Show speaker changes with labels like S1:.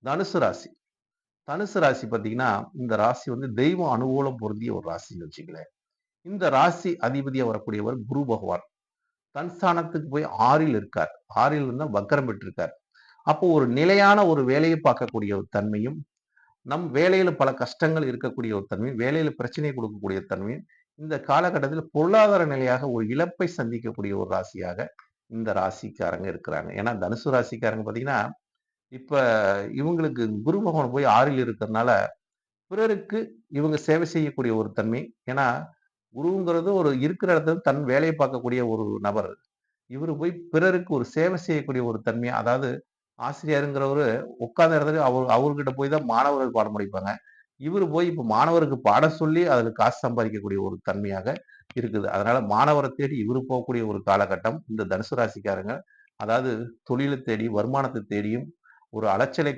S1: தனுசு ராசி. தனுசு ராசி பார்த்தீங்கன்னா, இந்த ராசி வந்து தெய்வ அனுகூலம் பொருந்திய ஒரு ராசின்னு வச்சுக்கங்களேன். இந்த ராசி அதிபதியா வரக்கூடியவர் குரு பகவான். தன் ஸ்தானத்துக்கு போய் 6ல் இருக்கார். 6ல் இருந்தா வக்ரம் பெற்றிருக்கார். அப்போ ஒரு நிலையான ஒரு வேலையை பார்க்கக்கூடிய ஒரு தன்மையும், நம் வேலையில பல கஷ்டங்கள் இருக்கக்கூடிய ஒரு தன்மையும், வேலையில பிரச்சனை கொடுக்கக்கூடிய தன்மையும், இந்த காலகட்டத்தில பொருளாதார நிலையாக ஒரு இழப்பை சந்திக்கக்கூடிய ஒரு ராசியாக இந்த ராசிக்காரங்க இருக்கிறாங்க. ஏன்னா தனுசு ராசிக்காரங்க பார்த்தீங்கன்னா, இப்ப இவங்களுக்கு குரு பகவான் போய் 6ல் இருக்கிறனால, பிறருக்கு இவங்க சேவை செய்யக்கூடிய ஒரு தன்மை. ஏன்னா, குருங்கிறது ஒரு இருக்கிற இடத்துல தன் வேலையை பார்க்கக்கூடிய ஒரு நபர். இவரு போய் பிறருக்கு ஒரு சேவை செய்யக்கூடிய ஒரு தன்மை. அதாவது ஆசிரியருங்கிறவரு உட்கார்ந்த இடத்துல அவர்கிட்ட போய் தான் மாணவர்கள் பாடம் படிப்பாங்க. இவரு போய் இப்ப மாணவருக்கு பாடம் சொல்லி அதுல காசு சம்பாதிக்கக்கூடிய ஒரு தன்மையாக இருக்குது. அதனால மாணவர தேடி இவரு போகக்கூடிய ஒரு காலகட்டம் இந்த தனுசு ராசிக்காரங்க. அதாவது தொழில தேடி, வருமானத்த தேடியும் ஒரு அலைச்சலை